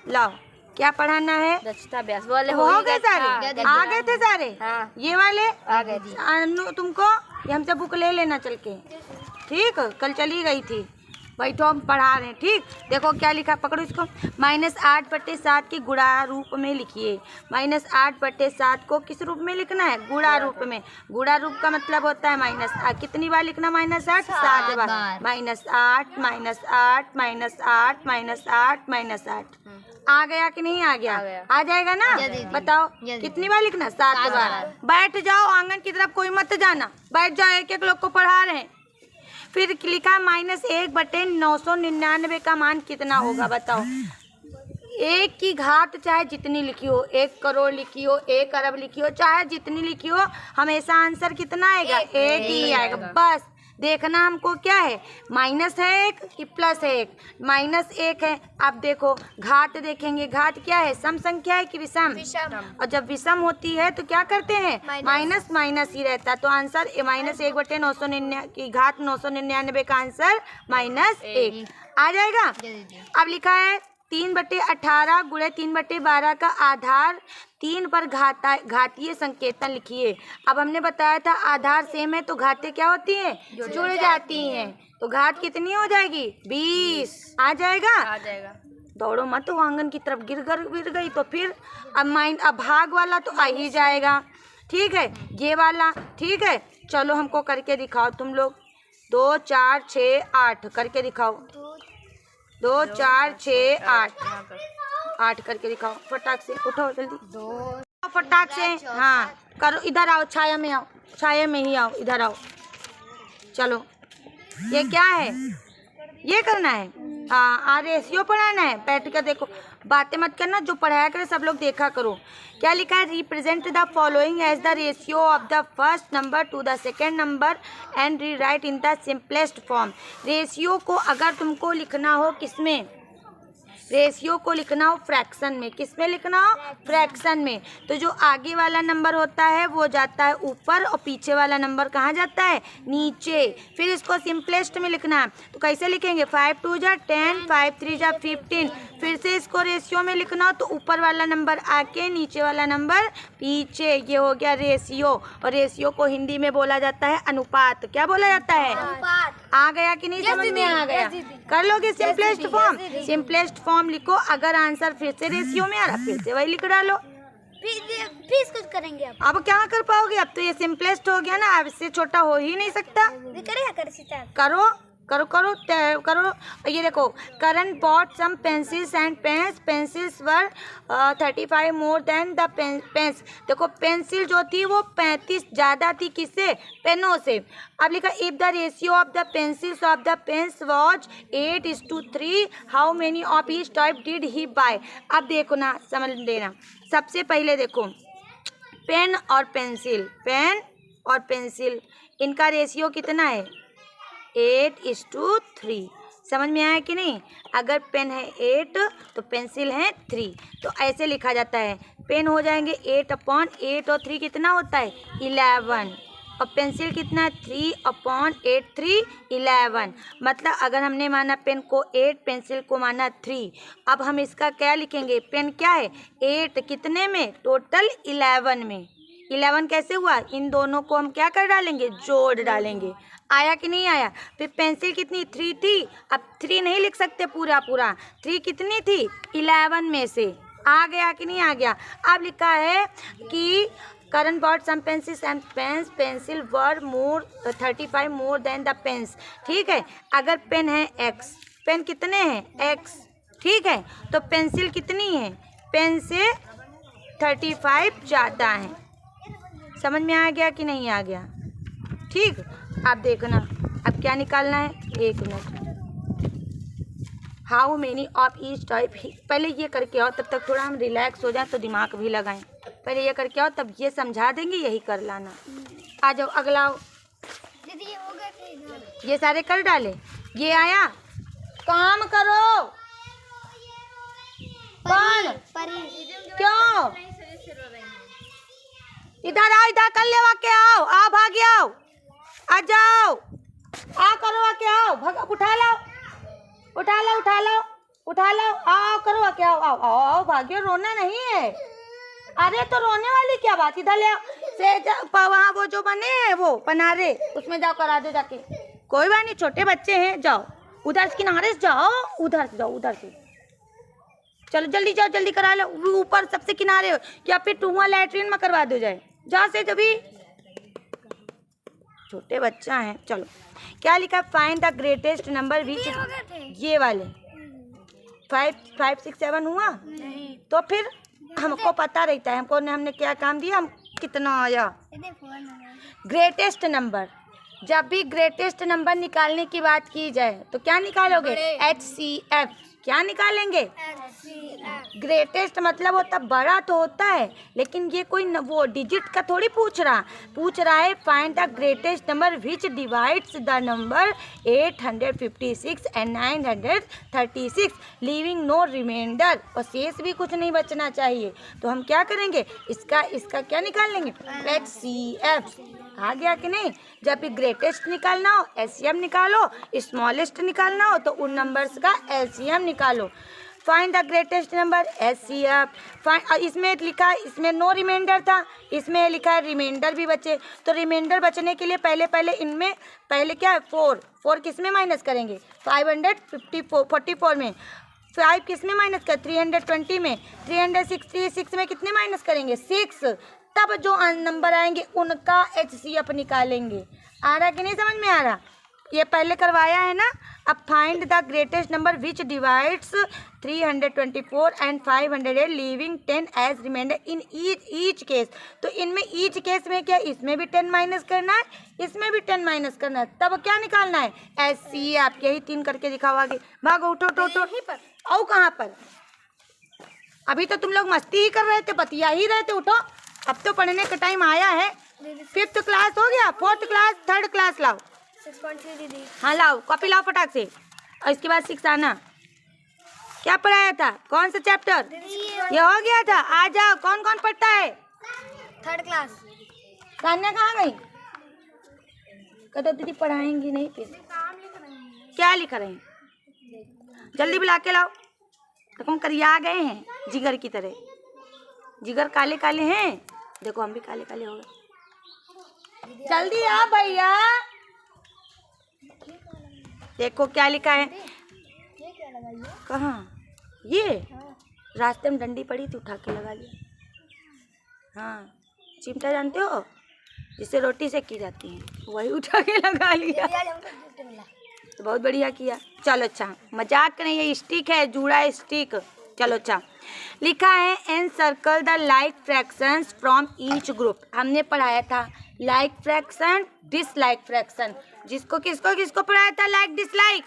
लाओ, क्या पढ़ाना है? दक्षता अभ्यास वाले हो गए सारे, आ गए थे सारे। हाँ। ये वाले आ गए जी। तुमको ये हमसे बुक ले लेना चल के, ठीक? कल चली गई थी। बैठो, हम पढ़ा रहे हैं, ठीक? देखो क्या लिखा, पकड़ो इसको। -8/7 की गुणा रूप में लिखिए। -8/7 को किस रूप में लिखना है? गुणा रूप में। गुणा रूप का मतलब होता है -8। कितनी बार लिखना -8? 7 बार। -8 -8 -8 आ गया कि नहीं आ गया? आ जाएगा ना? बताओ कितनी बार लिखना? 7 बार। बैठ जाओ, आंगन की तरफ कोई मत जाना, बैठ जाओ, एक एक लोग को पढ़ा रहे हैं। फिर लिखा -1/999 का मान कितना होगा? बताओ। 1 की घात चाहे जितनी लिखी हो, 1 करोड़ लिखी हो, 1 अरब लिखी हो, चाहे जितनी लिखी हो, हमेशा आंसर कितना आएगा? 1 ही आएगा। बस देखना हमको क्या है, माइनस है 1 कि प्लस है 1? -1 है। अब देखो घात देखेंगे, घात क्या है? सम संख्या है कि विषम? और जब विषम होती है तो क्या करते हैं? माइनस माइनस ही रहता है। तो आंसर -1/999 की घात 999 का आंसर -1 आ जाएगा। अब लिखा है 3/18 गुणे 3/12 का आधार 3 पर घातीय संकेतन लिखिए। अब हमने बताया था आधार सेम है तो घातें क्या होती हैं? जुड़ जाती हैं। तो घात कितनी हो जाएगी? 20 आ जाएगा। दौड़ो मत, वो आंगन की तरफ गिर गई तो फिर अब भाग वाला तो आ ही जाएगा, ठीक है? ये वाला ठीक है। चलो हमको करके दिखाओ तुम लोग। 2 4 6 8 करके दिखाओ। 2 4 6 8 करके दिखाओ। फटाक से उठो, जल्दी 2 फटाक से। हाँ करो, इधर आओ, छाया में आओ, छाया में ही आओ, इधर आओ। चलो ये क्या है? ये करना है, रेशियो पढ़ाना है। बैठ कर देखो, बातें मत करना, जो पढ़ाया करे सब लोग देखा करो। क्या लिखा है? Represent the following as the ratio of the first number to the second number and rewrite in the simplest form. Ratio को अगर तुमको लिखना हो किसमें? रेशियो को लिखना हो फ्रैक्शन में। किस में लिखना हो? फ्रैक्शन में। तो जो आगे वाला नंबर होता है वो जाता है ऊपर और पीछे वाला नंबर कहाँ जाता है? नीचे। फिर इसको सिंपलेस्ट में लिखना है तो कैसे लिखेंगे? 5 2 जा 10, 5 3 जा 15। फिर से इसको रेशियो में लिखना हो तो ऊपर वाला नंबर आके, नीचे वाला नंबर पीछे। ये हो गया रेशियो। और रेशियो को हिंदी में बोला जाता है अनुपात। क्या बोला जाता है? आ गया कि नहीं? समझ में आ गया? कर लोगे सिंपलेस्ट फॉर्म? सिंपलेस्ट फॉर्म लिखो। अगर आंसर फिर से रेशियो में आ रहा फिर से वही लिख डालो। फिर कुछ करेंगे अब क्या कर पाओगे? अब तो ये सिंपलेस्ट हो गया ना, अब इससे छोटा हो ही नहीं सकता। करो करो करो करो। ये देखो, Karan bought some pencils and pens. Pencils were 35 more than the pens. देखो पेंसिल जो थी वो 35 ज़्यादा थी किससे? पेनों से। अब लिखा if the ratio of the pencils of the pens was 8:3 how many of each type did he buy. अब देखो ना, समझ लेना। सबसे पहले देखो पेन और पेंसिल, पेन और पेंसिल, इनका रेशियो कितना है? 8:3। समझ में आया कि नहीं? अगर पेन है 8 तो पेंसिल है 3, तो ऐसे लिखा जाता है। पेन हो जाएंगे 8/8 और 3 कितना होता है? 11। और पेंसिल कितना है? 3/8 3 11। मतलब अगर हमने माना पेन को 8, पेंसिल को माना 3। अब हम इसका क्या लिखेंगे? पेन क्या है? 8 कितने में? टोटल 11 में। 11 कैसे हुआ? इन दोनों को हम क्या कर डालेंगे? जोड़ डालेंगे। आया कि नहीं आया? फिर पेंसिल कितनी? 3 थी। अब 3 नहीं लिख सकते पूरा 3 कितनी थी? 11 में से। आ गया कि नहीं आ गया? अब लिखा है कि Karan bought some pencils and pens. Pencil were 35 more than the pens. ठीक है, अगर पेन है x, पेन कितने हैं? x, ठीक है। तो पेंसिल कितनी है? पेन से 35 ज़्यादा है। समझ में आ गया कि नहीं आ गया? ठीक, आप देखना अब क्या निकालना है। 1 minute. How many of each type. पहले ये करके आओ, तब तक थोड़ा हम रिलैक्स हो जाए तो दिमाग भी लगाएं। पहले ये करके आओ, तब ये समझा देंगे, यही कर लाना। आ जाओ, अगला आओ। दीदी ये हो गया। ये सारे कर डाले। ये आया, काम करो। कौन? क्यों? इधर आओ, इधर कर ले के आओ। आ भाग आओ, आ जाओ, आ करो आके आओ। भाग, उठा लो, उठा लो, उठा लो। उठा लो, आओ करो, क्या आओ आओ आओ, भाग्यो, रोना नहीं है। अरे तो रोने वाली क्या बात, इधर ले आओ से वहाँ वो जो बने हैं वो पनारे, उसमें जाओ करा दो जाके। कोई बात नहीं, छोटे बच्चे हैं, जाओ उधर से किनारे से जाओ, उधर से जाओ, उधर से चलो, जल्दी जाओ, जल्दी करा लो, ऊपर सबसे किनारे हो, या फिर टूआ लैट्रिन में करवा दो जाए, जहाँ से जब छोटे बच्चा है। चलो क्या लिखा, फाइंड द ग्रेटेस्ट नंबर विच, ये वाले 5 5 6 7 हुआ नहीं। तो फिर हमको पता रहता है हमने क्या काम दिया, हम कितना आया। ग्रेटेस्ट नंबर, जब भी ग्रेटेस्ट नंबर निकालने की बात की जाए तो क्या निकालोगे, HCF, क्या निकालेंगे, ग्रेटेस्ट मतलब होता बड़ा तो होता है, लेकिन ये कोई वो डिजिट का थोड़ी पूछ रहा है find the greatest number which divides the number 856 and 936 leaving no remainder, और शेष भी कुछ नहीं बचना चाहिए। तो हम क्या करेंगे, इसका क्या निकाल लेंगे, HCF। आ गया कि नहीं। जब भी ग्रेटेस्ट निकालना हो LCM निकालो, स्मॉलेस्ट निकालना हो तो उन नंबर्स का LCM निकालो। Find the greatest number HCF। इसमें लिखा, इसमें नो रिमाइंडर था, इसमें लिखा है रिमाइंडर भी बचे। तो रिमाइंडर बचने के लिए पहले इनमें क्या है, 4 किस में माइनस करेंगे, 544 में। 5 किस में माइनस कर, 320 में। 366 में कितने माइनस करेंगे, 6। तब जो नंबर आएंगे उनका HCF निकालेंगे। आ रहा कि नहीं समझ में आ रहा, ये पहले करवाया है ना। अब find the greatest number which divides 324 and 508 leaving 10 as remainder in each case. तो इनमें ईच केस में क्या, इसमें भी 10 माइनस करना है, इसमें भी 10 माइनस करना है, तब क्या निकालना है, HCF। यही 3 करके दिखाओ आगे, भागो, उठो उठो उठो। आओ कहाँ पर, अभी तो तुम लोग मस्ती ही कर रहे थे, बतिया ही रहे थे, उठो, अब तो पढ़ने का टाइम आया है। 5th क्लास हो गया, 4th क्लास, 3rd क्लास लाओ। 6.3 दीदी। हाँ लाओ, कॉपी लाओ फटाक से, और इसके बाद 6 आना। क्या पढ़ाया था, कौन सा चैप्टर, ये हो गया था। आ जाओ, कौन कौन पढ़ता है, 3rd क्लास। सान्या कहाँ गई, कहते दीदी पढ़ाएंगी नहीं, फिर क्या लिख रहे हैं, जल्दी बुला के लाओ। देखो हम करिया गए हैं जिगर की तरह, जिगर काले काले हैं, देखो हम भी काले काले हो गए। जल्दी आ भैया, देखो क्या लिखा है, कहाँ, ये रास्ते में डंडी पड़ी थी, उठा के लगा लिया। हाँ, चिमटा जानते हो, जिससे रोटी सेकी जाती है, वही उठा के लगा लिया, तो बहुत बढ़िया किया। चलो अच्छा, मजाक नहीं, ये स्टिक है, जूड़ा स्टिक। चलो अच्छा, लिखा है encircle the like fractions from each group. हमने पढ़ाया था लाइक फ्रैक्शन, डिसलाइक फ्रैक्शन। किसको पढ़ाया था, लाइक डिसलाइक।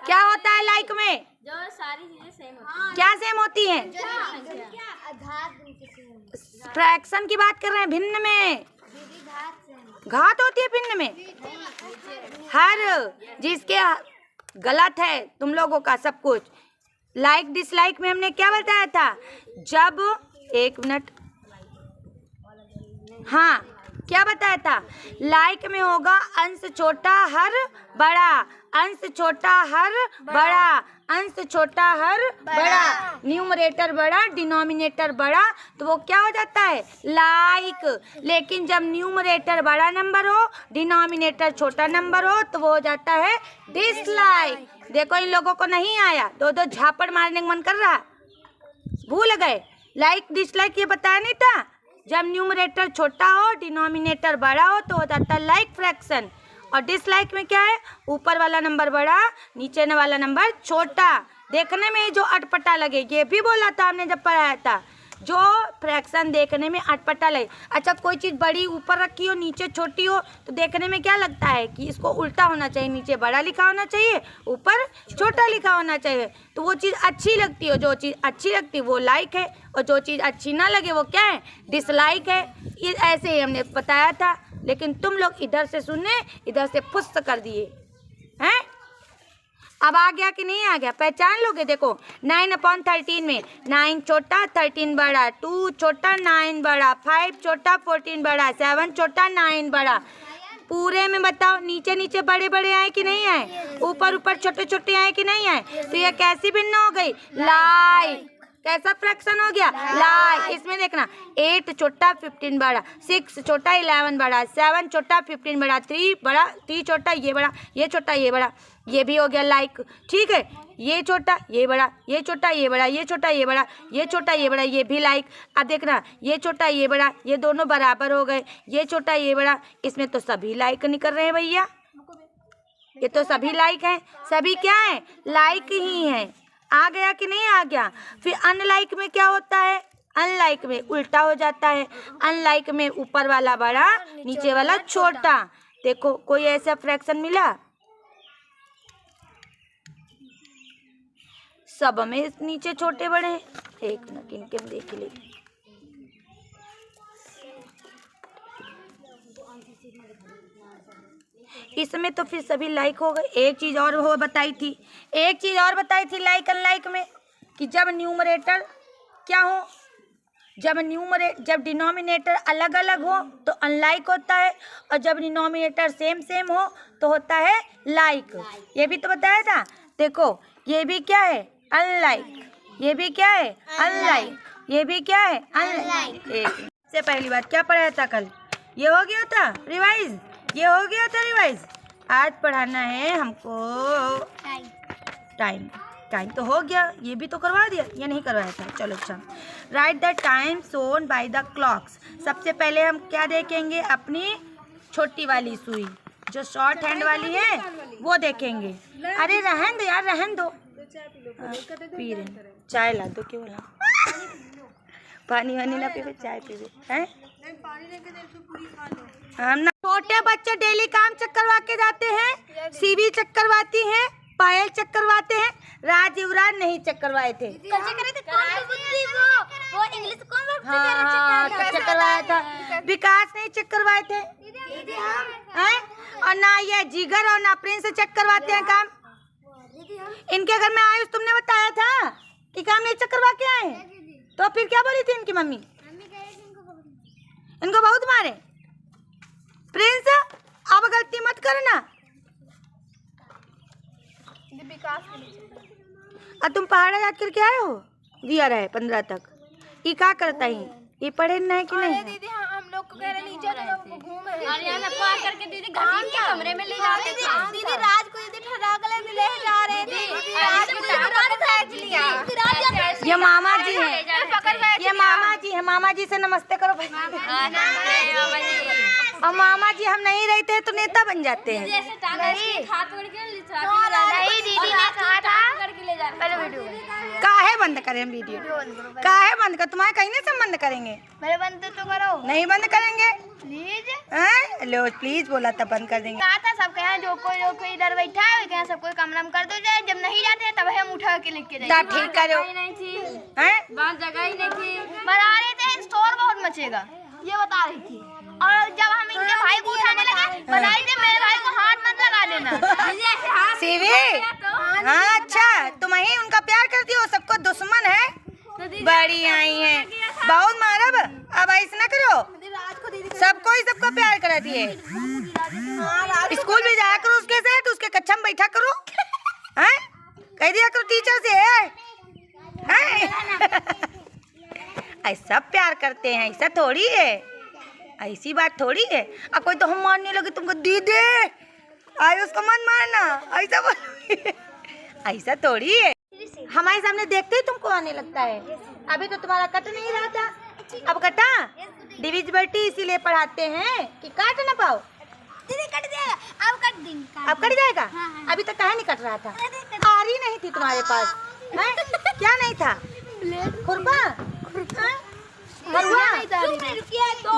क्या होता है लाइक में, जो सारी चीजें सेम होती हैं। क्या सेम होती हैं, फ्रैक्शन की बात कर रहे हैं, भिन्न में घात होती है, भिन्न में हर जिसके गलत है तुम लोगों का सब कुछ। लाइक डिसलाइक में हमने क्या बताया था, जब 1 मिनट, हाँ क्या बताया था, लाइक में होगा अंश छोटा हर बड़ा, अंश छोटा हर बड़ा, अंश छोटा हर बड़ा, न्यूमरेटर बड़ा, डिनोमिनेटर बड़ा, तो वो क्या हो जाता है, लाइक। लेकिन जब न्यूमरेटर बड़ा नंबर हो, डिनोमिनेटर छोटा नंबर हो, तो वो हो जाता है डिसलाइक। देखो इन लोगों को नहीं आया, दो झापड़ मारने का मन कर रहा, भूल गए। लाइक डिसलाइक ये बताया नहीं था, जब न्यूमरेटर छोटा हो, डिनोमिनेटर बड़ा हो, तो हो जाता है लाइक फ्रैक्शन। और डिसलाइक में क्या है, ऊपर वाला नंबर बड़ा, नीचे वाला नंबर छोटा, देखने में ही जो अटपटा लगे। ये भी बोला था हमने जब पढ़ाया था, जो फ्रैक्शन देखने में अटपटा लगे। अच्छा, कोई चीज़ बड़ी ऊपर रखी हो, नीचे छोटी हो, तो देखने में क्या लगता है कि इसको उल्टा होना चाहिए, नीचे बड़ा लिखा होना चाहिए, ऊपर छोटा लिखा होना चाहिए, तो वो चीज़ अच्छी लगती है। जो चीज़ अच्छी लगती है वो लाइक है, और जो चीज़ अच्छी ना लगे वो क्या है, डिसलाइक है। ये ऐसे ही हमने बताया था, लेकिन तुम लोग इधर से सुनने, इधर से फुस कर दिए हैं। अब आ गया कि नहीं आ गया, पहचान लोगे। देखो 9/13 में 9 छोटा 13 बड़ा, 2 छोटा 9 बड़ा, 5 छोटा 14 बड़ा, 7 छोटा 9 बड़ा, पूरे में बताओ, नीचे नीचे बड़े बड़े आए कि नहीं आए, ऊपर ऊपर छोटे छोटे आए कि नहीं आए। तो ये कैसी भिन्न हो गई, लाइक। कैसा फ्रैक्शन हो गया, लाइक। इसमें देखना 8 छोटा 15 बड़ा, 6 छोटा 11 बड़ा, 7 छोटा 15 बड़ा, 3 बड़ा, 3 छोटा ये बड़ा, ये छोटा ये बड़ा, ये भी हो गया लाइक। ठीक है, ये छोटा ये बड़ा, ये छोटा ये बड़ा, ये छोटा ये बड़ा, ये छोटा ये बड़ा, ये भी लाइक। अब देखना ये छोटा ये बड़ा, ये दोनों बराबर हो गए, ये छोटा ये बड़ा। इसमें तो सभी लाइक निकल रहे हैं भैया, ये तो सभी लाइक हैं। सभी क्या है, लाइक ही हैं। आ गया कि नहीं आ गया। फिर अनलाइक में क्या होता है, अनलाइक में उल्टा हो जाता है। अनलाइक में ऊपर वाला बड़ा, नीचे वाला छोटा। देखो कोई ऐसा फ्रैक्शन मिला, सब में नीचे छोटे बड़े हैं। एक मिनट इनके हम देख ले। इसमें तो फिर सभी लाइक हो गए। एक चीज और हो बताई थी, एक चीज और बताई थी लाइक अनलाइक में, कि जब न्यूमरेटर क्या हो, जब डिनोमिनेटर अलग अलग हो तो अनलाइक होता है, और जब डिनोमिनेटर सेम सेम हो तो होता है लाइक। ये भी तो बताया था। देखो ये भी क्या है, अनलाइक, ये भी क्या है, अनलाइक, ये भी क्या है, अनलाइक। एक से पहली बात क्या पढ़ाया था कल, ये हो गया था रिवाइज, ये हो गया था रिवाइज। आज पढ़ाना है हमको टाइम। टाइम तो हो गया, ये भी तो करवा दिया, ये नहीं करवाया था। चलो अच्छा, right the time shown by the clocks. सबसे पहले हम क्या देखेंगे, अपनी छोटी वाली सुई जो शॉर्ट हैंड वाली है वो देखेंगे। अरे रहन दो यार, रहन दो। पी रहे, चाय ला दो। क्यों ला, पानी वानी ना पीवे, चाय पीवे हैं। हम ना, छोटे बच्चे डेली काम चेक करवा के जाते हैं, सीवी चेक करवाती हैं, पायल चेक करवाते हैं। राज युवराज नहीं चेक करवाए थे। वो इंग्लिश कौन चेक करवाया था। विकास नहीं चेक करवाए थे हैं? और ना ये जिगर और ना प्रिंस चेक करवाते हैं काम। इनके घर में आयुष तुमने बताया था कि काम नहीं चेक करवा के आए, तो फिर क्या बोली थी इनकी मम्मी, इनको बहुत मारे। प्रिंस अब गलती मत करना। और तुम पहाड़ा याद करके आए हो, दिया रहे 15 तक। ये क्या करता है, ये पढ़े न है कि नहीं। दीदी हम लोग को कह रहे नीचे तो घूमे करके दीदी गाड़ी के कमरे में ले जाते थे। दीदी राज को दीदी ठहरा के ले जा रहे थे। ये मामा जी है, ये मामा जी है। मामा जी से नमस्ते करो भाई। और मामा जी हम नहीं रहते तो नेता बन जाते हैं। काहे बंद करें वीडियो, काहे बंद कर, तुम्हारे कहीं से बंद करेंगे। मेरे बंद तो करो, नहीं बंद करेंगे प्लीज। लो प्लीज बोला था बंद कर देंगे। कहा था सब कहे जो कोई इधर बैठा है कहे सबको कमरा में कर दो जाए, जब नहीं जाते हैं तब हम उठा के लिख के जाए। ठीक करो, जगह ही नहीं थी, बता रहे थे शोर बहुत मचेगा, ये बता रही थी। और जब हम इनके भाई को उठाने लगे बता रही थी मेरे भाई को हाथ मत लगा देना। सीवी हाँ, अच्छा तुम ही उनका प्यार करती हो, सबको दुश्मन है। बड़ी आई है, बहुत मारब, अब ऐसा ना करो। सबको ही सबको प्यार कराती है। स्कूल भी जाया करो उसके साथ, उसके कक्षा में बैठा करो, हैं? कह दिया करो टीचर से ऐसा प्यार करते हैं, ऐसा थोड़ी है, ऐसी बात थोड़ी है। अब कोई तो हम मारने लगे तुमको, दीदी आयुष को मत मारना, ऐसा बोलोगे, ऐसा थोड़ी है। हमारे सामने देखते ही तुमको आने लगता है। अभी तो तुम्हारा कट नहीं रहा था, अब कटा। डिविजिबिलिटी इसीलिए पढ़ाते हैं कि काट ना पाओ। दीदी कट जाएगा, अब कट देंगे, अब कट जाएगा। अभी तक काहे नहीं कट रहा था, आरी नहीं थी तुम्हारे पास हैं? क्या नहीं था, खुरपा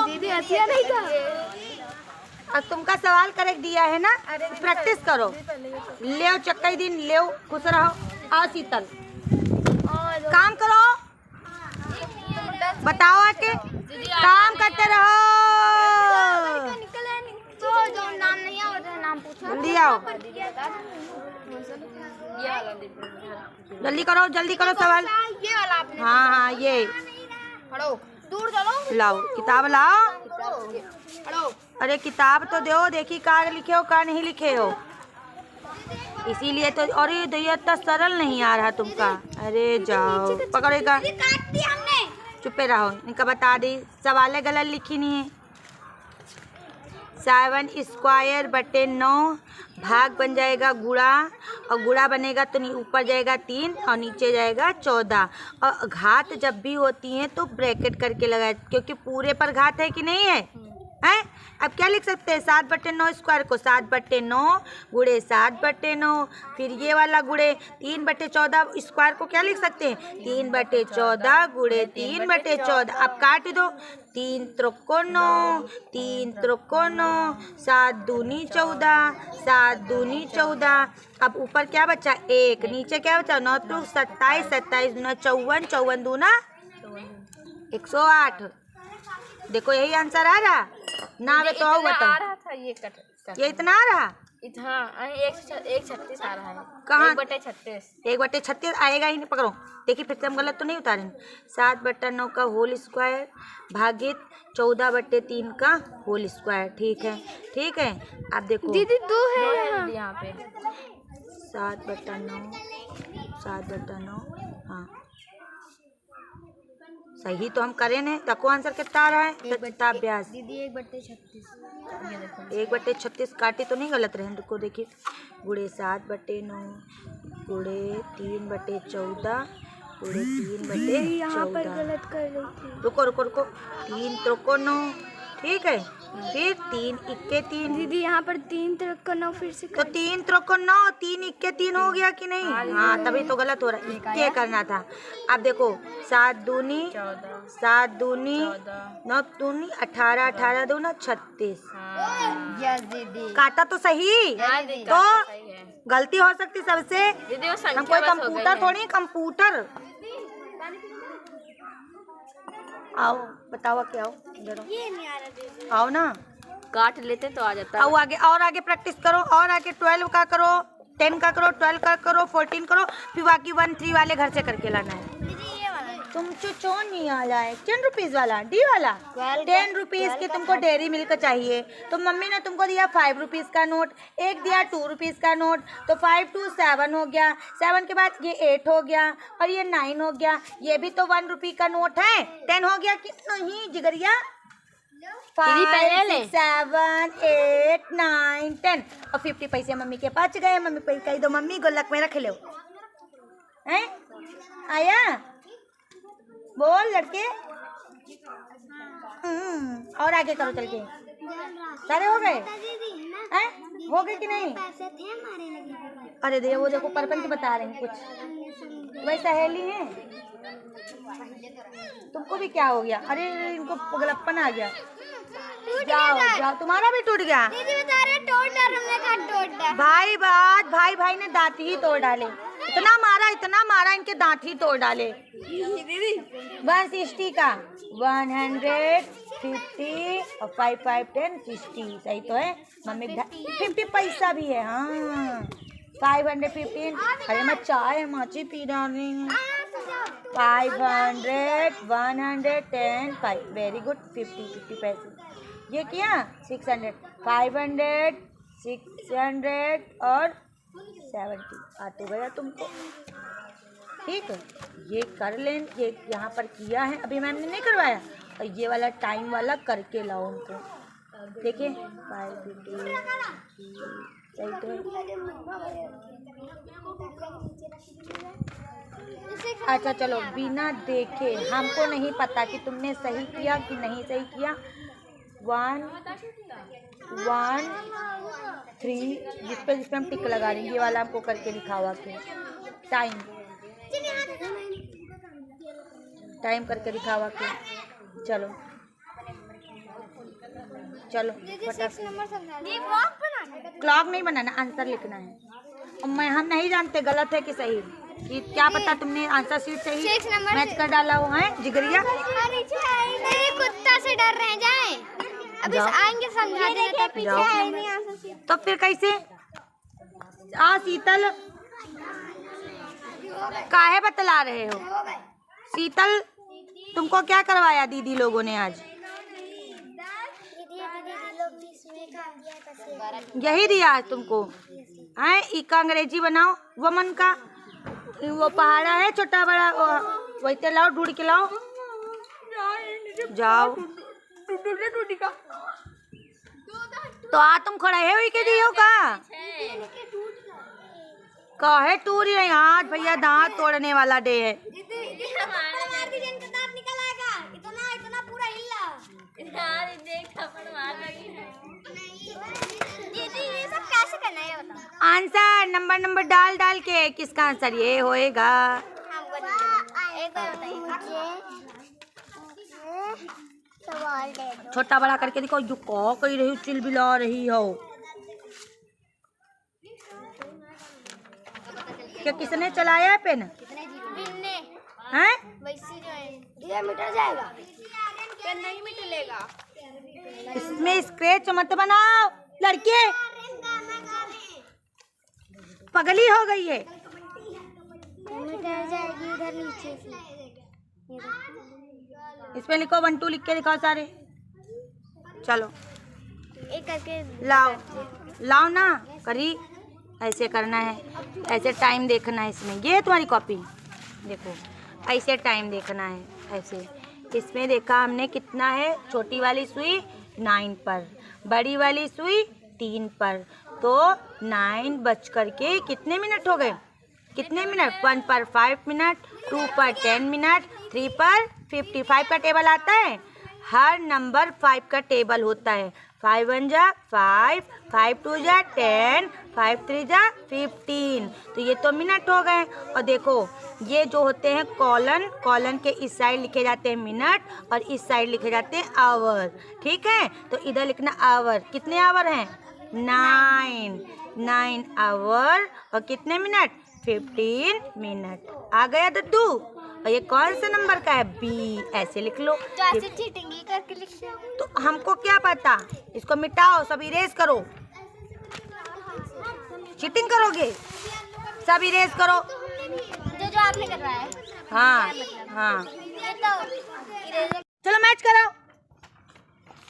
दीदी हथिया नहीं था। और तुमका सवाल करेक्ट दिया है ना, प्रैक्टिस करो। ले चक्कई दिन ले, खुश रहो। आओ शीतल, काम करो, बताओ आके काम करते रहो। तो जो नाम नहीं आता नाम पूछो, जल्दी आओ, जल्दी करो, जल्दी करो सवाल। ये वाला आपने हाँ हाँ ये पढ़ो। दूर चलो। लाओ किताब लाओ। हेलो। अरे किताब तो दो, देखी का लिखे हो का नहीं लिखे हो, इसीलिए तो। और ये इतना सरल नहीं आ रहा तुमका। अरे जाओ पकड़ेगा, चुपे रहो, इनका बता दी सवाल गलत लिखी नहीं है। 7 स्क्वायर बटे 9 भाग बन जाएगा गुणा, और गुणा बनेगा तो ऊपर जाएगा 3 और नीचे जाएगा 14। और घात जब भी होती हैं तो ब्रैकेट करके लगाए, क्योंकि पूरे पर घात है कि नहीं है, हैं? अब क्या लिख सकते हैं, 7 बटे 9 स्क्वायर को 7 बटे 9 गुणे 7 बटे 9, फिर ये वाला गुणे 3 बटे 14 स्क्वायर को क्या लिख सकते हैं, 3 बटे 14 गुणे 3 बटे 14। अब काट दो, 3 त्रिको 9, 3 त्रिको 9, 7 दूनी 14, 7 दूनी 14। अब ऊपर क्या बचा 1, नीचे क्या बचा 9 तो 27, 27 दूना 54, 54 दूना 108। देखो यही आंसर आ रहा ना, वे तो बताओ। आ रहा था ये इतना आ रहा, हाँ 1:36 आ रहा है। कहाँ 1/36 1/36 आएगा ही नहीं। पकड़ो देखिए फिर से हम गलत तो नहीं उतारे। 7 बटा 9 का होल स्क्वायर भागित 14 बटे 3 का होल स्क्वायर। ठीक है ठीक है। आप देखो दीदी 2 है यहाँ पे 7 बटा 9 हाँ सही तो हम करें नहीं। तको आंसर कितना आ रहा है, 57। दीदी 1/36। 1/36 काटे तो नहीं गलत रहे, रुको देखिए, गुणे 7 बटे 9 गुणे 3 बटे 14 गुणे 3 बटे 14। गलत कर रही थी। रुको रुको रुको, 3 त्रिको 9, ठीक है, फिर 3 इक्के 3। दीदी यहाँ पर 3 त्रिको 9 फिर से तो 3 त्रिको 9, 3 इक्के 3 हो गया कि नहीं, हाँ तभी तो गलत हो रहा है, इक्के करना था। अब देखो 7 दूनी 9 दूनी 18, 18 दूना 36। यस दीदी। काटा तो सही, तो गलती हो सकती सबसे। दीदी वो हम कोई कंप्यूटर थोड़ी, कंप्यूटर। आओ बताओ क्या, आओ इधर आओ। ये नहीं आ रहा दीदी। आओ ना, काट लेते तो आ जाता। आओ आगे, और आगे प्रैक्टिस करो, और आगे 12 का करो, 10 का करो, 12 का करो, 14 करो, फिर बाकी 1 3 वाले घर से करके लाना है। दीदी ये वाला तुम चो नहीं आला है 10 रुपीज वाला, डी वाला 10 रुपीज की तुमको डेयरी मिल्क चाहिए, तो मम्मी ने तुमको दिया 5 रुपीज का नोट, एक दिया 2 रुपीज का नोट, तो 5 2 7 हो गया, 7 के बाद ये 8 हो गया और ये 9 हो गया, ये भी तो 1 रुपी का नोट है, 10 हो गया कि नहीं जिगरिया। 5 6 7 8 9 10 और 50 पैसे मम्मी के पास गए। मम्मी पैसे कही दो, मम्मी गोलक में रख लो, हैं आया, बोल लड़के। और आगे करो चल के, सारे हो गए हैं, हो गए कि नहीं। अरे दे वो देखो परपंच बता रहे हैं कुछ, वही सहेली है। तुमको भी क्या हो गया, अरे इनको पगलप्पन आ गया। जाओ जाओ, तुम्हारा भी टूट गया। दीदी बता रहे टोट भाई भाई ने दांत ही तोड़ डाले, इतना मारा इनके दांत ही तोड़ डाले। दीदी 160 का 150 और 5 5 10 60 सही तो है मम्मी। 50 पैसा भी है, हाँ 515। अरे मैं चाय माची पी रही हूँ। 500 110 5 वेरी गुड। 50 पैसे ये किया। 600 500 600 और 70 आते गया तुमको, ठीक है। ये कर लें, ये यहाँ पर किया है, अभी मैम ने नहीं करवाया, और ये वाला टाइम वाला करके लाओ उनको, देखिए 550 सही तो है। अच्छा चलो, बिना देखे, हमको नहीं पता कि तुमने सही किया कि नहीं सही किया। 1 1 3 जिस पे हम टिक लगा रहे हैं, ये वाला हमको करके दिखावा के टाइम करके दिखावा के। चलो चलो क्लॉक नहीं बनाना, आंसर लिखना है। और मैं हम नहीं जानते गलत है कि सही, कि क्या पता तुमने आंसर शीट सही मैच कर डाला हो है जिगरिया। कुत्ता से डर रहे जाए, अभी आएंगे समझा देना, तो पीछे है नहीं आंसर शीट। तो फिर कैसे शीतल काहे बतला रहे हो शीतल, तुमको क्या करवाया दीदी लोगों ने आज? यही दिया आज तुमको? हैं ई का अंग्रेजी बनाओ वमन का। वो पहाड़ा है छोटा बड़ा, वही तो लाओ, ढूंढ के लाओ। जाओ तो आ तुम खड़ा है वही के दियो का है टूर रही हाथ भैया, दांत तोड़ने वाला डे है। आंसर नंबर डाल डाल के किसका आंसर ये होएगा? छोटा बड़ा करके दिखाओ। जो कह कही रही चिलबिला रही हो क्या? किसने चलाया है पेन? हैं? ये मीटर जाएगा, पेन नहीं मिटलेगा। इसमें स्क्रैच मत बनाओ लड़के, पगली हो गई है। मीटर जाएगी उधर नीचे से। इसमें लिखो 1 2 लिख के दिखाओ सारे। चलो एक करके लाओ ना करी, ऐसे करना है, ऐसे टाइम देखना है इसमें। ये है तुम्हारी कॉपी, देखो ऐसे टाइम देखना है ऐसे। इसमें देखा हमने कितना है, छोटी वाली सुई 9 पर, बड़ी वाली सुई 3 पर, तो 9 बज करके कितने मिनट हो गए? कितने मिनट? 1 पर 5 मिनट, 2 पर 10 मिनट, 3 पर 55 का टेबल आता है। हर नंबर 5 का टेबल होता है। 5 1 जा 5, 5 2 जा 10, 5 3 जा 15। तो ये तो मिनट हो गए। और देखो ये जो होते हैं कॉलन, कॉलन के इस साइड लिखे जाते हैं मिनट और इस साइड लिखे जाते हैं आवर। ठीक है, तो इधर लिखना आवर। कितने आवर हैं? 9 आवर और कितने मिनट? 15 मिनट। आ गया दद्दू? और ये कौन सा नंबर का है? बी। ऐसे लिख लो। तो ऐसे चीटिंग करके लिखते हो। तो हमको क्या पता? इसको मिटाओ, सब इरेज करो। चीटिंग करोगे? सब इरेज करो। जो आपने करवाया है। हाँ ये तो चलो मैच कराओ।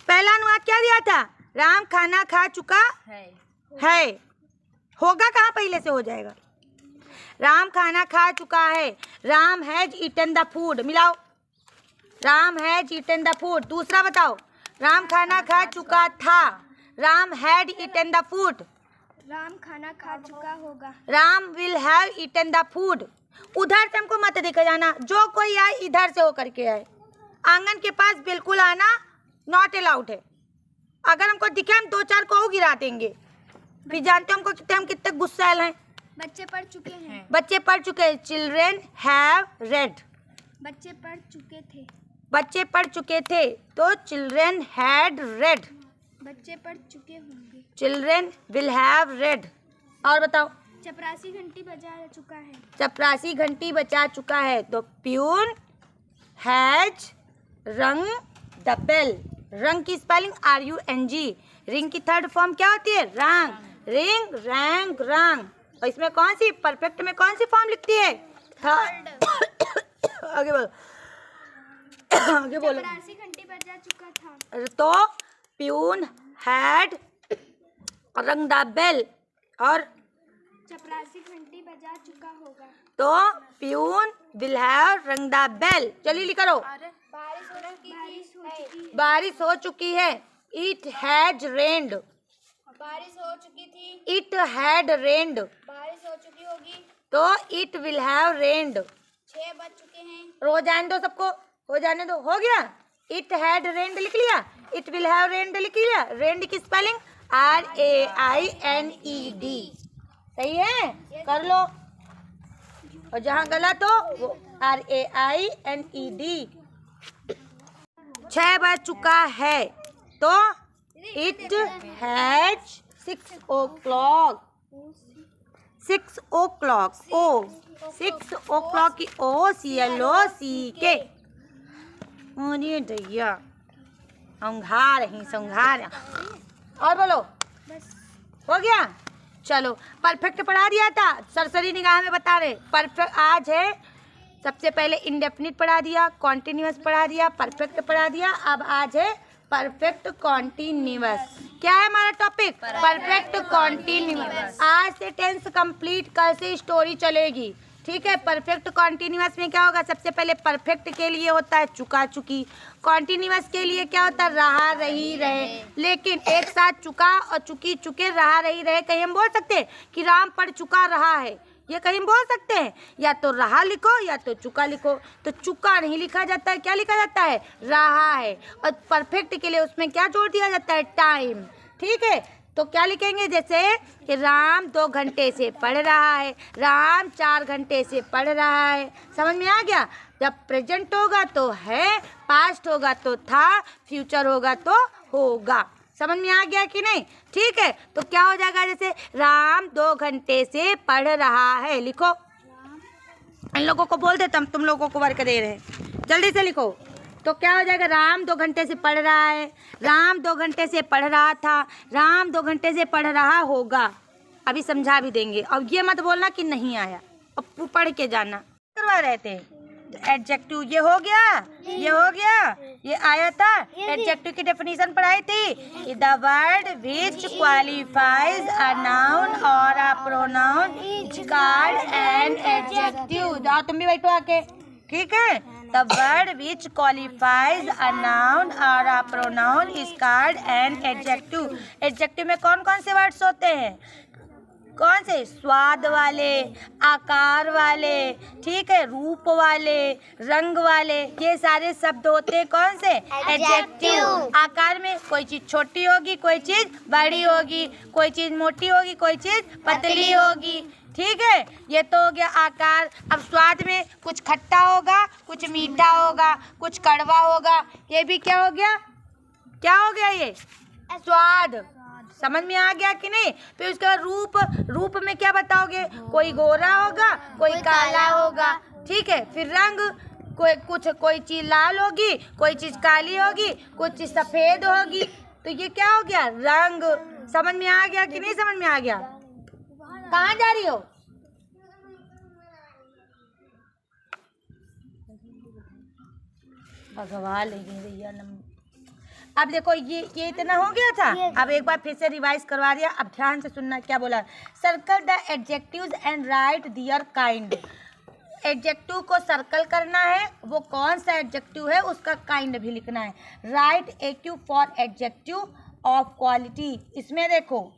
पहला अनुवाद क्या दिया था? राम खाना खा चुका है। होगा कहाँ? पहले से हो जाएगा। राम खाना खा चुका है। Ram has eaten the food. मिलाओ। Ram has eaten the food. दूसरा बताओ। राम खाना खा चुका था। Ram had eaten the food. Ram खाना खा चुका होगा। Ram will have eaten the food. उधर से हमको मत दिखा जाना, जो कोई आए इधर से होकर के आए। आंगन के पास बिल्कुल आना नॉट अलाउड है। अगर हमको दिखे हम 2-4 को गिरा देंगे। फिर जानते हो हम कितने गुस्सैल हैं। बच्चे पढ़ चुके हैं। बच्चे पढ़ चुके हैं। Children have read. बच्चे पढ़ चुके थे। बच्चे पढ़ चुके थे, तो चिल्ड्रेन हैड रेड। बच्चे पढ़ चुके होंगे। Children will have read. और बताओ। चपरासी घंटी बजा चुका है। चपरासी घंटी बजा चुका है, तो प्यून हैज रंग द बेल। रंग की स्पेलिंग RUNG। रिंग की थर्ड फॉर्म क्या होती है? रंग। रिंग, रैंग, रंग। और इसमें कौन सी परफेक्ट में कौन सी फॉर्म लिखती है? थर्ड। आगे बोलो। आगे बोलो। चपरासी घंटी बजा चुका था, तो प्यून हैड रंग द बेल। और चपरासी घंटी बजा चुका होगा। तो प्यून विल हैव रंग द बेल। चलिए करो। बारिश हो चुकी है। इट हैज रेन्ड। बारिश हो चुकी थी। इट हैड रेन्ड। बारिश हो चुकी होगी। तो इट विल हैव रेन्ड। 6 बज चुके हैं। रो जाने दो सबको, हो जाने दो। हो गया। इट हैड रेन्ड लिख लिया, इट विल हैव रेन्ड लिख लिया। रेन्ड की स्पेलिंग RAINED। सही है, कर लो। और जहाँ गलत हो वो RAINED। 6 बज चुका है, तो it has 6 o'clock। 6 o'clock। O 6 o'clock की OCLOCK। अरे दैया संघार ही संघार। और बोलो। हो गया। चलो परफेक्ट पढ़ा दिया था, सरसरी निगाह में बता रहे। परफेक्ट आज है सबसे पहले इंडेफिनिट पढ़ा दिया, कॉन्टिन्यूअस पढ़ा दिया, परफेक्ट पढ़ा दिया। अब आज है परफेक्ट कॉन्टिन्यूअस। क्या है हमारा टॉपिक? Perfect continuous. आज से टेंस कंप्लीट, कल से स्टोरी चलेगी, ठीक है। परफेक्ट कॉन्टिन्यूअस में क्या होगा? सबसे पहले परफेक्ट के लिए होता है चुका चुकी, कॉन्टिन्यूअस के लिए क्या होता है? रहा रही रहे। लेकिन एक साथ चुका और चुकी चुके रहा रही रहे कहीं हम बोल सकते हैं कि राम पढ़ चुका रहा है, ये कहीं बोल सकते हैं? या तो रहा लिखो या तो चुका लिखो। तो चुका नहीं लिखा जाता है, क्या लिखा जाता है? रहा है। और परफेक्ट के लिए उसमें क्या जोड़ दिया जाता है? टाइम, ठीक है। तो क्या लिखेंगे? जैसे कि राम 2 घंटे से पढ़ रहा है, राम 4 घंटे से पढ़ रहा है। समझ में आ गया? जब प्रेजेंट होगा तो है, पास्ट होगा तो था, फ्यूचर होगा तो होगा। समझ में आ गया कि नहीं? ठीक है। तो क्या हो जाएगा? जैसे राम 2 घंटे से पढ़ रहा है, लिखो। इन लोगों को बोल देता, तुम लोगों को वर्क दे रहे हैं, जल्दी से लिखो। तो क्या हो जाएगा? राम 2 घंटे से पढ़ रहा है, राम 2 घंटे से पढ़ रहा था, राम 2 घंटे से पढ़ रहा होगा। अभी समझा भी देंगे। अब ये मत बोलना कि नहीं आया, अब पढ़ के जाना। करवा रहे थे एडजेक्टिव, ये हो गया, ये हो गया, ये आया था। एडजेक्टिव की डेफिनेशन पढ़ाई थी। The word which qualifies a noun और a pronoun is called an adjective. जाओ तुम भी बैठो आके, ठीक है। The word which qualifies a noun और a pronoun is called an adjective. Adjective में कौन कौन से वर्ड्स होते हैं? कौन से? स्वाद वाले, आकार वाले, ठीक है, रूप वाले, रंग वाले, ये सारे शब्द होते हैं कौन से? एडजेक्टिव। आकार में कोई चीज छोटी होगी, कोई चीज बड़ी होगी, कोई चीज मोटी होगी, कोई चीज पतली होगी, ठीक है। ये तो हो गया आकार। अब स्वाद में कुछ खट्टा होगा, कुछ मीठा होगा, कुछ कड़वा होगा। ये भी क्या हो गया? क्या हो गया? ये स्वाद। समझ में आ गया कि नहीं? फिर उसके बाद रूप, रूप में क्या बताओगे? कोई गोरा होगा, कोई काला होगा, ठीक है। फिर रंग, कोई चीज लाल होगी, कोई चीज काली होगी, कुछ चीज सफेद होगी। तो ये क्या हो गया? रंग। समझ में आ गया कि नहीं समझ में आ गया? कहाँ जा रही हो? भगवान लेगी भैया नंबर। अब देखो ये इतना हो गया था। अब एक बार फिर से रिवाइज करवा दिया। अब ध्यान से सुनना क्या बोला। Circle the adjectives and write their kind. Adjective को सर्कल करना है, वो कौन सा एडजेक्टिव है उसका काइंड भी लिखना है। Right AQ for adjective of quality. इसमें देखो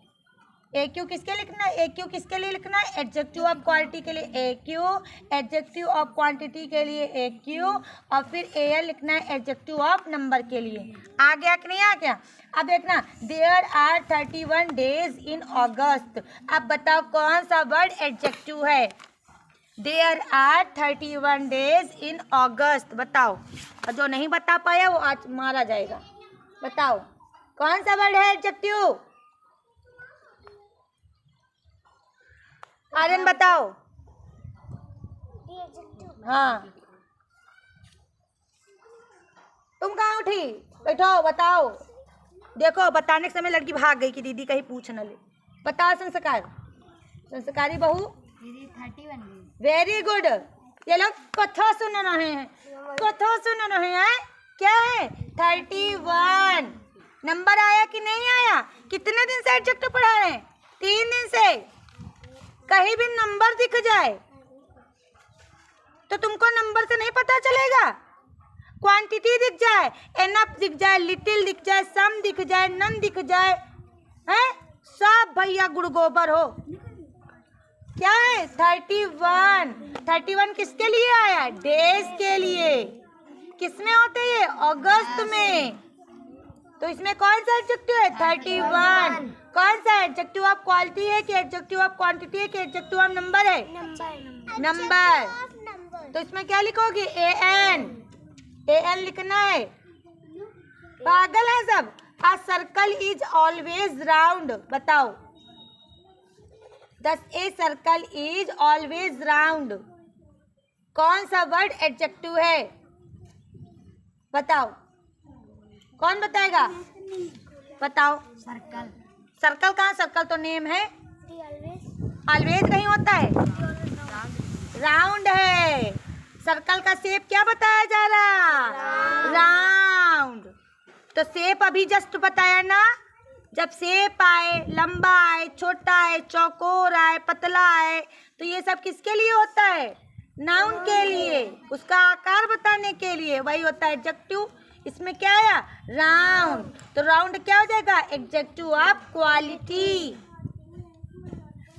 AQ किसके लिखना है? AQ किसके लिए लिखना है? एडजेक्टिव ऑफ क्वालिटी के लिए AQ, एडजेक्टिव ऑफ क्वांटिटी के लिए AQ, और फिर AL लिखना है एडजेक्टिव ऑफ नंबर के लिए। आ गया कि नहीं आ गया? अब देखना, देयर आर 31 डेज इन अगस्त। अब बताओ कौन सा वर्ड एडजेक्टिव है? देयर आर 31 डेज इन अगस्त। बताओ, और जो नहीं बता पाया वो आज मारा जाएगा। बताओ कौन सा वर्ड है एडजेक्टिव? आर्यन बताओ। हाँ, तुम कहाँ उठी? बैठो, बताओ। देखो बताने के समय लड़की भाग गई कि दीदी कहीं पूछ न ले। बताओ संस्कार, संस्कारी बहू। दीदी 31। Very good. ये लोग कथा सुन रहे हैं, कथा सुन रहे हैं। क्या है? 31। नंबर आया कि नहीं आया? कितने दिन से एडजेक्टिव पढ़ा रहे हैं? 3 दिन से। कहीं भी नंबर दिख जाए तो तुमको नंबर से नहीं पता चलेगा। क्वांटिटी दिख जाए, एनफ दिख जाए, लिटिल दिख जाए, सम दिख जाए, नन दिख जाए, हैं? सब भैया गुड़ गोबर हो। क्या है? 31। 31 किसके लिए आया? डेज के लिए। किसमें होते हैं ये? अगस्त में। तो इसमें कौन सा एडजेक्टिव है? 31। कौन सा एडजेक्टिव ऑफ क्वालिटी है कि एडजेक्टिव ऑफ क्वांटिटी है कि एडजेक्टिव ऑफ नंबर है? नंबर। तो इसमें क्या लिखोगे? AN। AN लिखना है। पागल है सब। A circle is always round। बताओ। Thus a circle is always round। कौन सा वर्ड एडजेक्टिव है? बताओ, कौन बताएगा? बताओ। सर्कल। सर्कल कहाँ? सर्कल तो नेम है। ऑलवेज नहीं होता है, राउंड है। सर्कल का शेप क्या बताया जा रहा? राउंड। तो शेप अभी जस्ट बताया ना। जब शेप आए, लंबा आए, छोटा आए, चौकोर आए, पतला आए, तो ये सब किसके लिए होता है? नाउन के लिए, उसका आकार बताने के लिए। वही होता है एडजेक्टिव। इसमें क्या आया? राउंड। तो राउंड क्या हो जाएगा? Adjective of quality.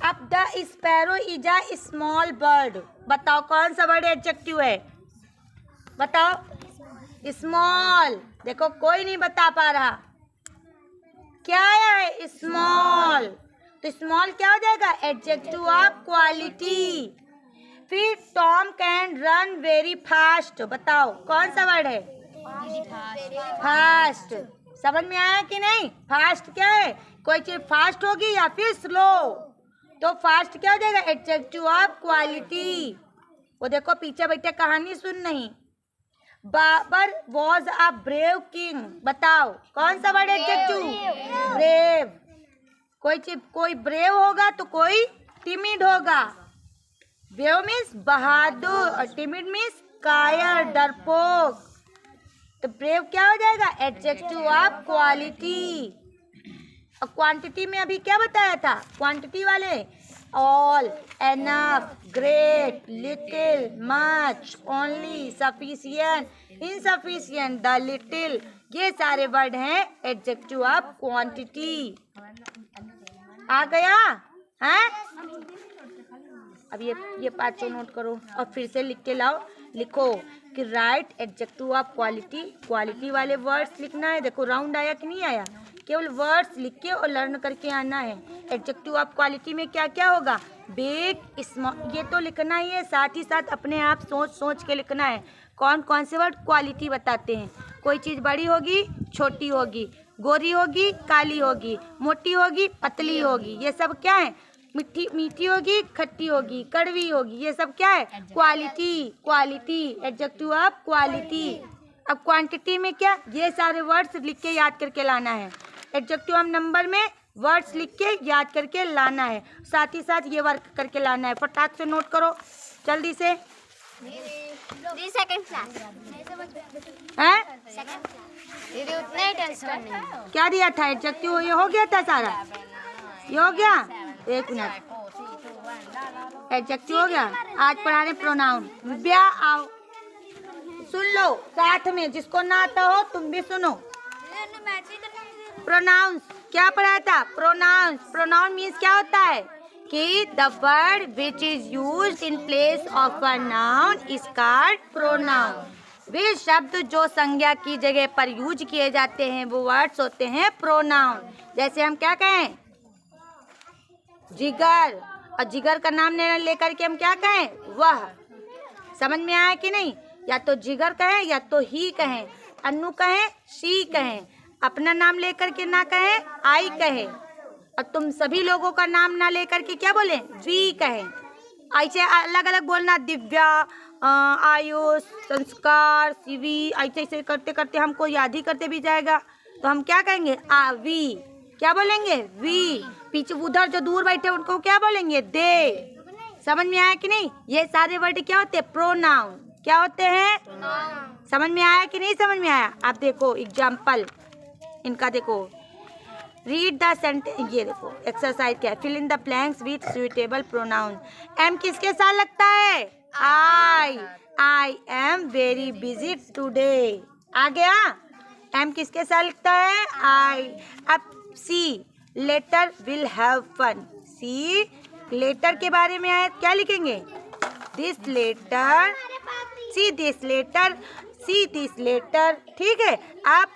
अब the sparrow is a small bird. बताओ कौन सा वर्ड एडजेक्टिव है? बताओ। स्मॉल। देखो कोई नहीं बता पा रहा। क्या आया है? स्मॉल। तो स्मॉल क्या हो जाएगा? Adjective of quality. फिर Tom can run very fast. बताओ कौन सा वर्ड है? फास्ट। समझ में आया कि नहीं? फास्ट क्या है? कोई चीज फास्ट होगी या फिर स्लो। तो फास्ट क्या हो जाएगा? Adjective of quality. वो देखो पीछे बैठे कहानी सुन नहीं। Babur was a brave king. बताओ कौन सा वर्ड एडजेक्टिव? ब्रेव। कोई ब्रेव होगा तो कोई टिमिड होगा। ब्रेव मीन्स बहादुर और टिमिड मीन्स कायर, डरपोक। तो ब्रेव क्या हो जाएगा? Adjective of quality. और क्वांटिटी में अभी क्या बताया था? क्वांटिटी वाले all, enough, great, little, much, only, sufficient, insufficient, the little, ये सारे वर्ड हैं एडजेक्टिव ऑफ क्वांटिटी। आ गया है? अब ये पाँच नोट करो और फिर से लिख के लाओ। लिखो कि right adjective of quality. Quality वाले वर्ड्स लिखना है। देखो राउंड आया कि नहीं आया? केवल वर्ड्स लिख के और लर्न करके आना है। एडजेक्टिव ऑफ क्वालिटी में क्या क्या होगा? बिग, स्मॉल, ये तो लिखना ही है। साथ ही साथ अपने आप सोच सोच के लिखना है कौन कौन से वर्ड क्वालिटी बताते हैं। कोई चीज़ बड़ी होगी, छोटी होगी, गोरी होगी, काली होगी, मोटी होगी, पतली होगी, ये सब क्या है? मीठी होगी, खट्टी होगी, कड़वी होगी, ये सब क्या है? Quality. Quality, adjective of quality. अब क्वांटिटी में क्या? ये सारे वर्ड्स लिख के याद करके लाना है। एडजेक्टिव ऑफ नंबर में वर्ड्स लिख के याद करके लाना है। साथ ही साथ ये वर्क करके लाना है। फटाक से नोट करो जल्दी से। हैं? दीदी उतना ही टेंशन नहीं। क्या दिया था? एडजेक्टिव ये हो गया था सारा? ये हो गया? एक मिनट। एडजेक्टिव हो गया। आज पढ़ा रहे प्रोनाउन। विद्या आओ, सुन लो साथ में। जिसको ना आता हो तुम भी सुनो। प्रोनाउंस क्या पढ़ा था? प्रोनाउंस। प्रोनाउन मीन्स क्या होता है? कि the word which is used in place of a noun is called pronoun. वे शब्द जो संज्ञा की जगह पर यूज किए जाते हैं वो वर्ड्स होते हैं प्रोनाउन। जैसे हम क्या कहें? जिगर। और जिगर का नाम लेकर के हम क्या कहें? वह। समझ में आया कि नहीं? या तो जिगर कहें या तो ही कहें, अन्नू कहें, शी कहें। अपना नाम लेकर के ना कहें, आई कहें। और तुम सभी लोगों का नाम ना लेकर के क्या बोलें? वी कहें। ऐसे अलग अलग बोलना। दिव्या, आयुष, संस्कार, शिवी, ऐसे ऐसे करते करते हमको याद ही करते भी जाएगा। तो हम क्या कहेंगे? वी। क्या बोलेंगे? वी। पीछे उधर जो दूर बैठे उनको क्या बोलेंगे? दे। समझ में आया कि नहीं? ये सारे वर्ड क्या होते हैं? प्रोनाउन। क्या होते हैं? समझ में आया कि नहीं समझ में आया? आप देखो एग्जाम्पल इनका देखो। Read the sentence. ये देखो एक्सरसाइज क्या है? Fill in the blanks with suitable pronoun. Am किसके साथ लगता है? I am very busy today. आ गया? एम किसके साथ लगता है? आई। अब C, letter will have fun. C letter के बारे में आया, क्या लिखेंगे? This letter, see this letter, see this letter. ठीक है। आप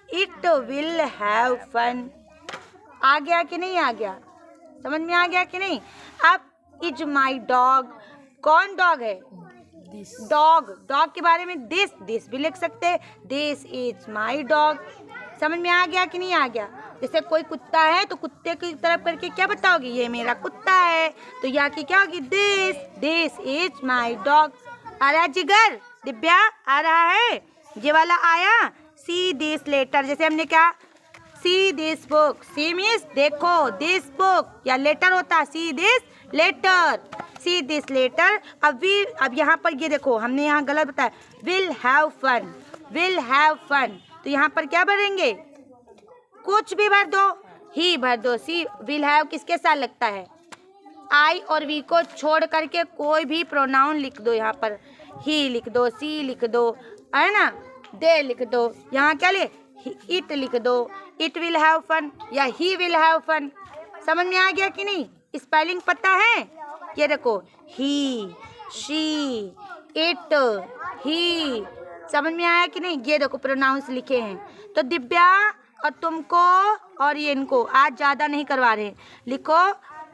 इट विल हैव फन। आ गया कि नहीं आ गया? समझ में आ गया कि नहीं? अब इज माई डॉग। कौन डॉग है? डॉग। डॉग के बारे में दिस भी लिख सकते हैं। This is my dog. समझ में आ गया कि नहीं आ गया? जैसे कोई कुत्ता है तो कुत्ते की तरफ करके क्या बताओगे? ये मेरा कुत्ता है। तो यहाँ की क्या होगी? This is my dog. आ रहा है जिगर? दिव्या आ रहा है? ये वाला आया? See this letter. जैसे हमने क्या? See this book. See means देखो, दिस बुक या लेटर होता है। See this letter. See this letter. अब यहाँ पर ये देखो, हमने यहाँ गलत बताया, will have fun, will have fun. तो यहाँ पर क्या भरेंगे, कुछ भी भर दो, ही भर दो। सी विल हैव किसके साथ लगता है, आई और वी को छोड़ करके कोई भी प्रोनाउन लिख दो। यहाँ पर ही लिख दो, सी लिख दो, है ना, दे लिख दो। यहाँ क्या ले, इट लिख दो, इट विल हैव फन या ही विल हैव फन। समझ में आ गया कि नहीं? स्पेलिंग पता है? ये देखो, ही, शी, इट, ही। समझ में आया कि नहीं? ये देखो प्रोनाउंस लिखे हैं। तो दिव्या और तुमको और ये इनको आज ज़्यादा नहीं करवा रहे, लिखो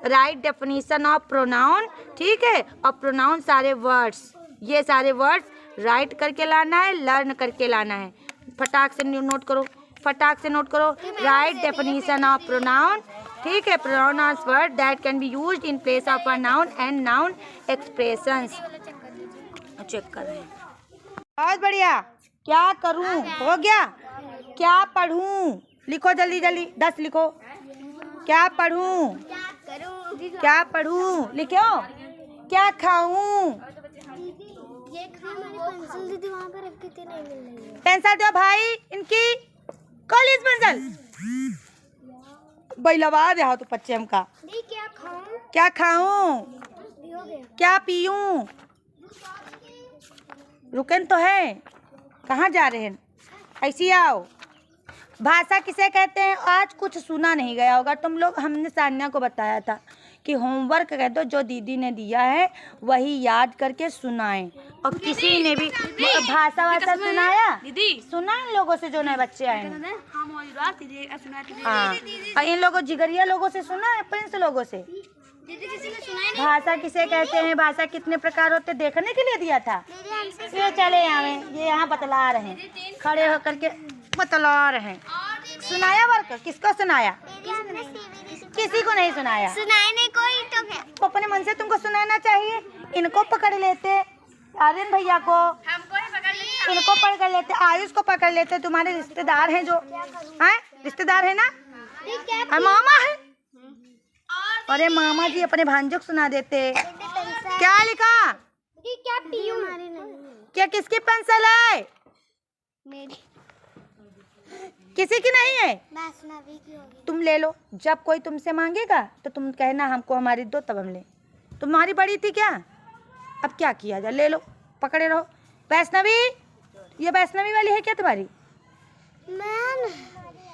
राइट डेफिनेशन ऑफ प्रोनाउन, ठीक है। और प्रोनाउन सारे वर्ड्स, ये सारे वर्ड्स राइट करके लाना है, लर्न करके लाना है। फटाक से नोट करो, फटाक से नोट करो। राइट डेफिनेशन ऑफ प्रोनाउन, ठीक है। Pronouns word that can be used in place of a noun and noun expressions. Check कर रहे हैं, बहुत बढ़िया। क्या करूं, हो गया। क्या पढ़ूं, लिखो जल्दी जल्दी, 10 लिखो। क्या पढ़ूं, क्या पढ़ूं, लिखो। क्या खाऊं, पेंसिल दो भाई इनकी, कॉलेज पेंसिल भाई लगा दे तो बच्चे हमका। क्या खाऊं, क्या पीऊं, रुकन तो है, कहाँ जा रहे हैं, ऐसी आओ। भाषा किसे कहते हैं, आज कुछ सुना नहीं गया होगा तुम लोग। हमने सान्या को बताया था कि होमवर्क कह दो, जो दीदी ने दिया है वही याद करके सुनाएं। और किसी ने भी भाषा वाषा सुनाया, सुना इन लोगों से जो नए बच्चे आए हैं। हाँ, और इन लोगों जिगरिया लोगों से सुना है, प्रिंस लोगों से। भाषा किसे कहते हैं, भाषा कितने प्रकार होते देखने के लिए दिया था। ये चले ये यहाँ बतला रहे हैं, खड़े होकर के बतला रहे हैं। सुनाया वर्क, किसको सुनाया, किसी को नहीं सुनाया। सुनाने कोई तो क्या, अपने मन से तुमको सुनाना चाहिए। इनको पकड़ लेते, आर्यन भैया को, इनको पकड़ लेते, आयुष को पकड़ लेते, तुम्हारे रिश्तेदार हैं जो हैं, रिश्तेदार है ना, मामा है। अरे मामा जी अपने भांजों को सुना देते। क्या लिखा, क्या पीयूं, क्या किसकी पेंसिल है, मेरी, किसी की नहीं है, वैष्णवी की होगी। तुम ले लो। जब कोई तुमसे मांगेगा तो तुम कहना हमको हमारी दो, तब हम ले। तुम्हारी बड़ी थी क्या, अब क्या किया जाए, ले लो, पकड़े रहो। वैष्णवी, ये वैष्णवी वाली है क्या तुम्हारी,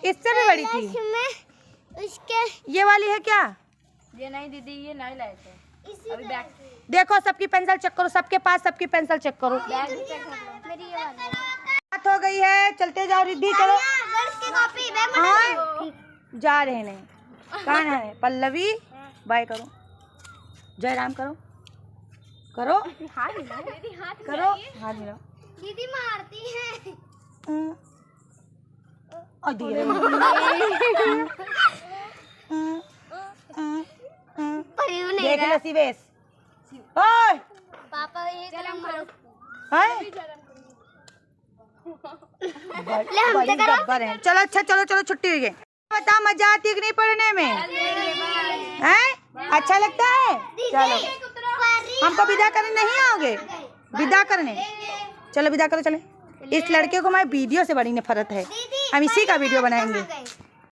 इससे भी बड़ी थी। उसके ये वाली है क्या, ये नहीं दीदी, ये नहीं लाए थे अभी बैग। देखो सबकी पेंसिल चेक करो, सबके पास सबकी पेंसिल चेक करो। मेरी ये वाली बात हो गई है, चलते जाओ रिद्धि, चलो। हाँ, जा रहे नहीं, कहाँ है पल्लवी, बाय करो, जयराम करो, करो हाथ हाथ करो, हाथ मिलाओ। दीदी मारती है। और धीरे देख लो सिवेश, ओए पापा ये गरम करो। बड़ी गब्बर है। चलो अच्छा, चलो चलो छुट्टी हुई है। बता मजा आती है कि नहीं पढ़ने में, हैं? अच्छा लगता है। चलो हमको विदा करने नहीं आओगे, विदा करने, चलो विदा करो। चले, इस लड़के को मैं वीडियो से बड़ी नफरत है, हम इसी का वीडियो बनाएंगे।